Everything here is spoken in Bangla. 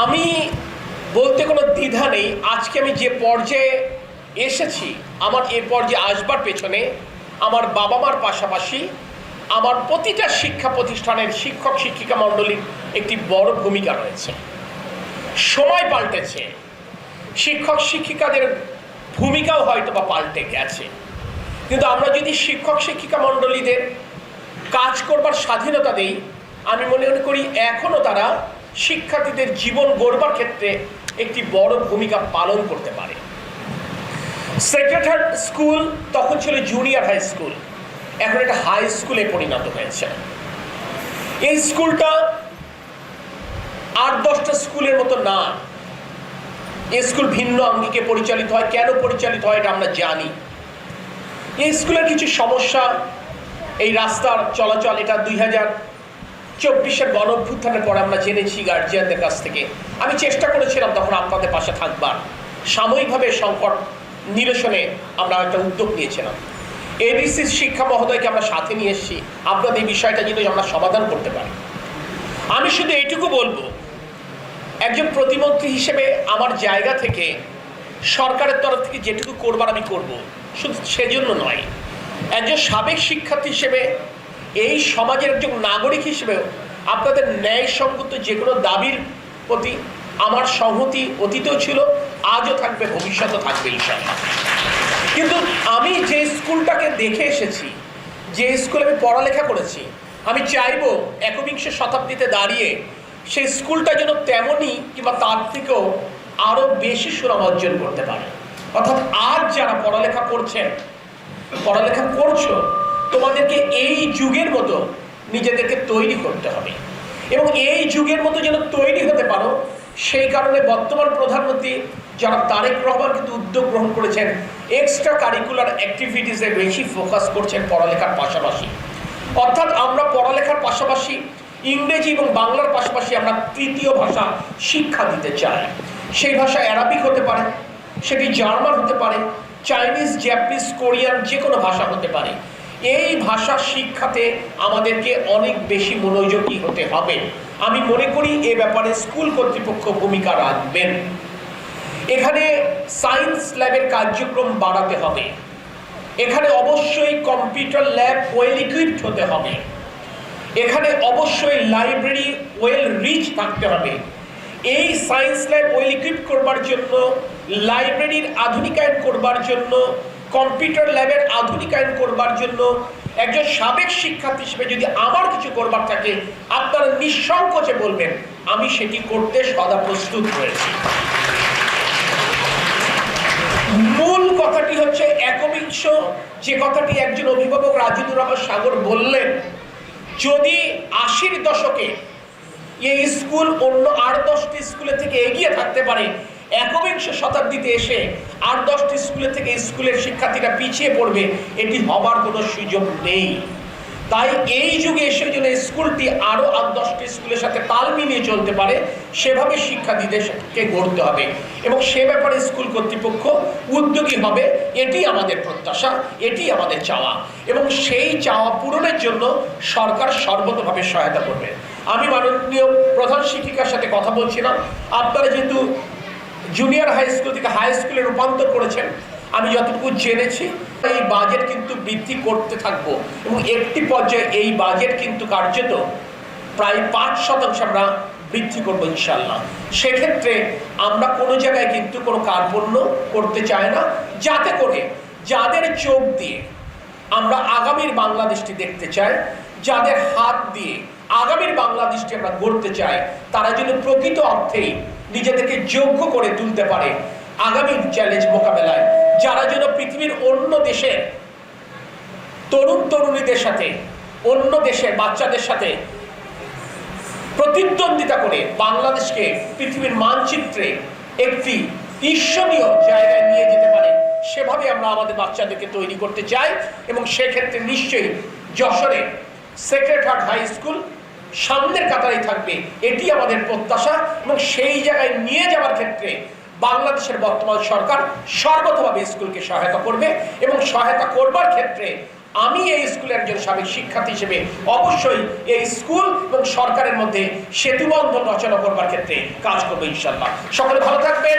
আমি বলতে কোনো দ্বিধা নেই, আজকে আমি যে পর্যায়ে এসেছি, আমার এ পর্যায়ে আসবার পেছনে আমার বাবা মার পাশাপাশি আমার প্রতিটা শিক্ষা প্রতিষ্ঠানের শিক্ষক শিক্ষিকা মণ্ডলীর একটি বড় ভূমিকা রয়েছে। সময় পাল্টেছে, শিক্ষক শিক্ষিকাদের ভূমিকাও হয়তো বা পাল্টে গেছে, কিন্তু আমরা যদি শিক্ষক শিক্ষিকা মণ্ডলীদের কাজ করবার স্বাধীনতা দেই, আমি মনে করি এখনও তারা শিক্ষার্থীদের জীবন গড়বার ক্ষেত্রে একটি বড় ভূমিকা পালন করতে পারে। সেক্রেড হার্ট স্কুল তখন ছিল জুনিয়র হাই স্কুল, এখন এটা হাই স্কুলে পরিণত হয়েছে। এই স্কুলটা ৮-১০টা স্কুলের মতো না। এই স্কুল ভিন্ন আঙ্গিকে পরিচালিত হয়। কেন পরিচালিত হয় এটা আমরা জানি। এই স্কুলের কিছু সমস্যা, এই রাস্তার চলাচল, এটা 2024-এর গণ অভ্যুত্থানের পর আমরা জেনেছি গার্জিয়ানদের কাছ থেকে। আমি চেষ্টা করেছিলাম তখন আপনাদের পাশে থাকবার, সাময়িকভাবে সংকট নিরসনে আমরা একটা উদ্যোগ নিয়েছিলাম। এবিসির শিক্ষা মহোদয়কে আমরা সাথে নিয়ে এসেছি আপনাদের এই বিষয়টা যদি আমরা সমাধান করতে পারি। আমি শুধু এইটুকু বলবো, একজন প্রতিমন্ত্রী হিসেবে আমার জায়গা থেকে সরকারের তরফ থেকে যেটুকু করবার আমি করব, শুধু সেজন্য নয়, একজন সাবেক শিক্ষার্থী হিসেবে এই সমাজের একজন নাগরিক হিসেবেও আপনাদের ন্যায়সঙ্গত যে কোনো দাবির প্রতি আমার সংহতি অতীতেও ছিল, আজও থাকবে, ভবিষ্যতেও থাকবে ইনশাআল্লাহ। কিন্তু আমি যে স্কুলটাকে দেখে এসেছি, যে স্কুলে আমি পড়ালেখা করেছি, আমি চাইবো একবিংশ শতাব্দীতে দাঁড়িয়ে সেই স্কুলটা যেন তেমনই কিংবা তার থেকেও আরও বেশি সুনাম অর্জন করতে পারে। অর্থাৎ আজ যারা পড়ালেখা করছেন, পড়ালেখা করছো, তোমাদেরকে এই যুগের মতো নিজেদেরকে তৈরি করতে হবে, এবং এই যুগের মতো যেন তৈরি হতে পারো সেই কারণে বর্তমান প্রধানমন্ত্রী যারা তারেক রহমান কিন্তু উদ্যোগ গ্রহণ করেছেন, এক্সট্রা কারিকুলার অ্যাক্টিভিটিসে বেশি ফোকাস করছেন পড়ালেখার পাশাপাশি। অর্থাৎ আমরা পড়ালেখার পাশাপাশি ইংরেজি এবং বাংলার পাশাপাশি আমরা তৃতীয় ভাষা শিক্ষা দিতে চাই। সেই ভাষা অ্যারাবিক হতে পারে, সেটি জার্মান হতে পারে, চাইনিজ, জাপানিজ, কোরিয়ান, যে কোনো ভাষা হতে পারে। এই ভাষা শিক্ষাতে আমাদেরকে অনেক বেশি মনোযোগী হতে হবে। আমি মনে করি এ ব্যাপারে স্কুল কর্তৃপক্ষ ভূমিকা রাখবেন। এখানে সায়েন্স ল্যাবের কার্যক্রম বাড়াতে হবে, এখানে অবশ্যই কম্পিউটার ল্যাব ওয়েল ইকুইপড হতে হবে, এখানে অবশ্যই লাইব্রেরি ওয়েল রিচ থাকতে হবে। এই সায়েন্স ল্যাব ওয়েল ইকুইপড করবার জন্য, লাইব্রেরির আধুনিকায়ন করবার জন্য, কম্পিউটার ল্যাবের আধুনিকায়ন করবার জন্য একজন সাবেক শিক্ষার্থী হিসেবে যদি আমার কিছু করবার থাকে, আপনারা নিঃসংকোচে বলবেন, আমি সেটি করতে সদা প্রস্তুত হয়েছি। মূল কথাটি হচ্ছে একবিংশ, যে কথাটি একজন অভিভাবক রাজিদুর রহমান সাগর বললেন, যদি 80-র দশকে এই স্কুল অন্য 8-10টি স্কুলের থেকে এগিয়ে থাকতে পারে, একবিংশ শতাব্দীতে এসে 8-10টি স্কুলের থেকে স্কুলের শিক্ষার্থীরা পিছিয়ে পড়বে, এটি হবার কোনো সুযোগ নেই। তাই এই যুগে এসে যেন স্কুলটি আরও 8-10টি স্কুলের সাথে তাল মিলিয়ে চলতে পারে, সেভাবে শিক্ষার্থীদেরকে গড়তে হবে, এবং সে ব্যাপারে স্কুল কর্তৃপক্ষ উদ্যোগী হবে। এটি আমাদের প্রত্যাশা, এটি আমাদের চাওয়া, এবং সেই চাওয়া পূরণের জন্য সরকার সর্বতভাবে সহায়তা করবে। আমি মাননীয় প্রধান শিক্ষিকার সাথে কথা বলছিলাম, আপনারা যেহেতু জুনিয়র হাই স্কুল থেকে হাই স্কুলে রূপান্তর করেছেন, আমি যতটুকু জেনেছি এই বাজেট কিন্তু বৃদ্ধি করতে থাকবো, এবং একটি পর্যায়ে এই বাজেট কিন্তু কার্যত প্রায় 5% আমরা বৃদ্ধি করবো ইনশাল্লাহ। সেক্ষেত্রে আমরা কোনো জায়গায় কিন্তু কোনো কার্পণ্য করতে চাই না, যাতে করে যাদের চোখ দিয়ে আমরা আগামীর বাংলাদেশটি দেখতে চাই, যাদের হাত দিয়ে আগামীর বাংলাদেশটি আমরা গড়তে চাই, তারা যেন প্রকৃত অর্থেই নিজেদেরকে যোগ্য করে তুলতে পারে আগামীর চ্যালেঞ্জ মোকাবেলায়। যারা যেন পৃথিবীর অন্য দেশের তরুণ তরুণীদের সাথে, অন্য দেশের বাচ্চাদের সাথে প্রতিদ্বন্দ্বিতা করে বাংলাদেশকে পৃথিবীর মানচিত্রে একটি ঈর্ষণীয় জায়গায় নিয়ে যেতে পারে, সেভাবে আমরা আমাদের বাচ্চাদেরকে তৈরি করতে চাই। এবং সেক্ষেত্রে নিশ্চয়ই যশোরে সেক্রেড হার্ট হাই স্কুল সামনের কাতারেই থাকবে, এটি আমাদের প্রত্যাশা। এবং সেই জায়গায় নিয়ে যাওয়ার ক্ষেত্রে বাংলাদেশের বর্তমান সরকার সর্বতভাবে স্কুলকে সহায়তা করবে, এবং সহায়তা করবার ক্ষেত্রে আমি এই স্কুলের একজন সাবেক শিক্ষার্থী হিসেবে অবশ্যই এই স্কুল এবং সরকারের মধ্যে সেতুবন্ধন রচনা করবার ক্ষেত্রে কাজ করবো ইনশাল্লাহ। সকলে ভালো থাকবেন।